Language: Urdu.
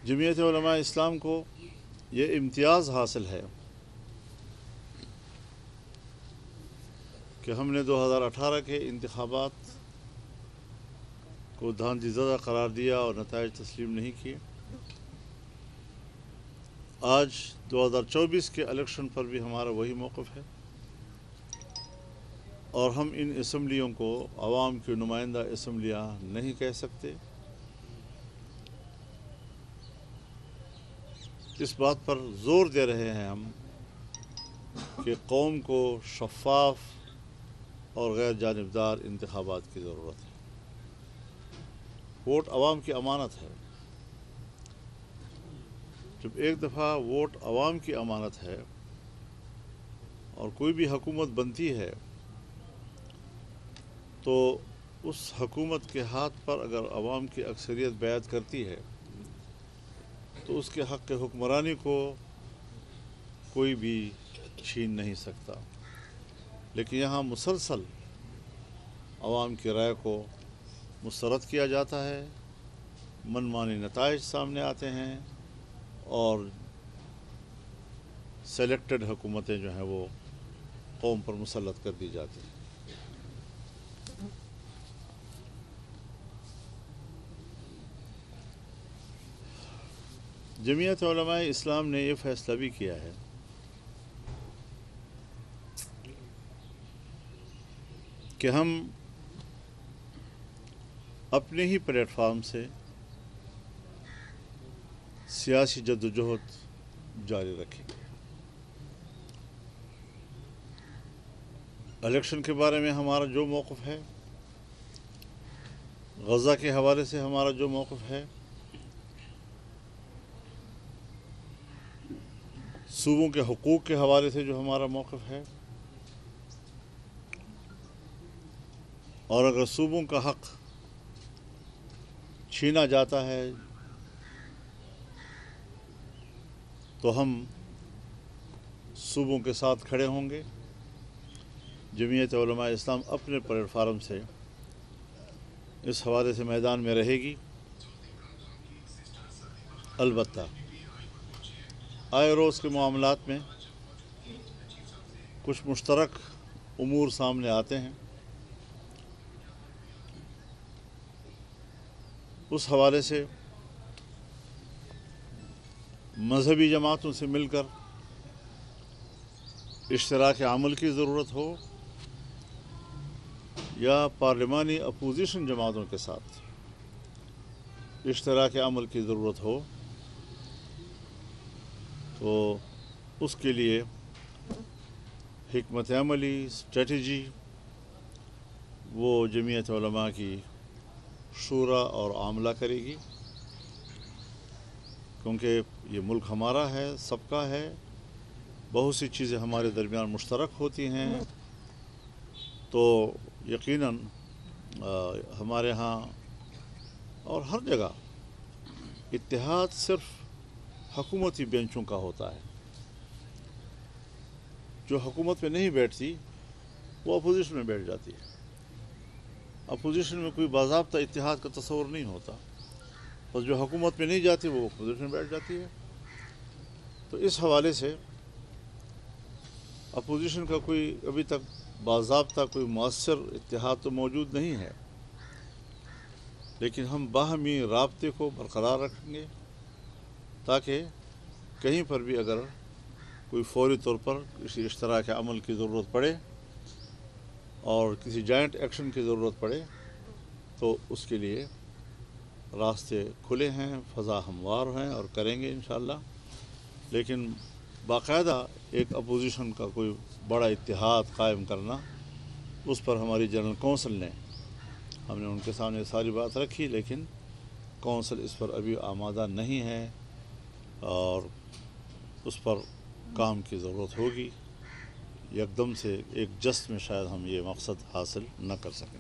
جمعیت علماء اسلام کو یہ امتیاز حاصل ہے کہ ہم نے 2018 کے انتخابات کو دھاندلی زدہ قرار دیا اور نتائج تسلیم نہیں کیے۔ آج 2024 کے الیکشن پر بھی ہمارا وہی موقف ہے، اور ہم ان اسمبلیوں کو عوام کی نمائندہ اسمبلیاں نہیں کہہ سکتے۔ اس بات پر زور دے رہے ہیں ہم کہ قوم کو شفاف اور غیر جانبدار انتخابات کی ضرورت ہے۔ ووٹ عوام کی امانت ہے۔ جب ایک دفعہ ووٹ عوام کی امانت ہے اور کوئی بھی حکومت بنتی ہے تو اس حکومت کے ہاتھ پر اگر عوام کی اکثریت بیعت کرتی ہے تو اس کے حق حکمرانی کو کوئی بھی چھین نہیں سکتا۔ لیکن یہاں مسلسل عوام کی رائے کو مسترد کیا جاتا ہے، منمانی نتائج سامنے آتے ہیں اور سلیکٹڈ حکومتیں جو ہیں وہ قوم پر مسلط کر دی جاتی ہیں۔ جمعیت علماء اسلام نے یہ فیصلہ بھی کیا ہے کہ ہم اپنے ہی پلیٹ فارم سے سیاسی جدوجہد جاری رکھیں گے۔ الیکشن کے بارے میں ہمارا جو موقف ہے، غزہ کے حوالے سے ہمارا جو موقف ہے، صوبوں کے حقوق کے حوالے سے جو ہمارا موقف ہے، اور اگر صوبوں کا حق چھینا جاتا ہے تو ہم صوبوں کے ساتھ کھڑے ہوں گے۔ جمعیت علماء اسلام اپنے پلیٹ فارم سے اس حوالے سے میدان میں رہے گی۔ البتہ آئے روز کے معاملات میں کچھ مشترک امور سامنے آتے ہیں، اس حوالے سے مذہبی جماعتوں سے مل کر اشتراک عمل کی ضرورت ہو یا پارلیمانی اپوزیشن جماعتوں کے ساتھ اشتراک عمل کی ضرورت ہو، تو اس کے لیے حکمت عملی اسٹریٹجی وہ جمعیت علماء کی شورا اور عاملہ کرے گی، کیونکہ یہ ملک ہمارا ہے، سب کا ہے، بہت سی چیزیں ہمارے درمیان مشترک ہوتی ہیں، تو یقیناً ہمارے ہاں اور ہر جگہ اتحاد صرف حکومتی بینچوں کا ہوتا ہے۔ جو حکومت میں نہیں بیٹھتی وہ اپوزیشن میں بیٹھ جاتی ہے۔ اپوزیشن میں کوئی باضابطہ اتحاد کا تصور نہیں ہوتا، بس جو حکومت میں نہیں جاتی وہ اپوزیشن میں بیٹھ جاتی ہے۔ تو اس حوالے سے اپوزیشن کا کوئی ابھی تک باضابطہ کوئی مؤثر اتحاد تو موجود نہیں ہے، لیکن ہم باہمی رابطے کو برقرار رکھیں گے تاکہ کہیں پر بھی اگر کوئی فوری طور پر کسی اشتراک عمل کی ضرورت پڑے اور کسی جوائنٹ ایکشن کی ضرورت پڑے تو اس کے لیے راستے کھلے ہیں، فضا ہموار ہیں اور کریں گے انشاءاللہ۔ لیکن باقاعدہ ایک اپوزیشن کا کوئی بڑا اتحاد قائم کرنا، اس پر ہماری جنرل کونسل نے، ہم نے ان کے سامنے ساری بات رکھی، لیکن کونسل اس پر ابھی آمادہ نہیں ہے اور اس پر کام کی ضرورت ہوگی۔ یکدم سے ایک جست میں شاید ہم یہ مقصد حاصل نہ کر سکیں۔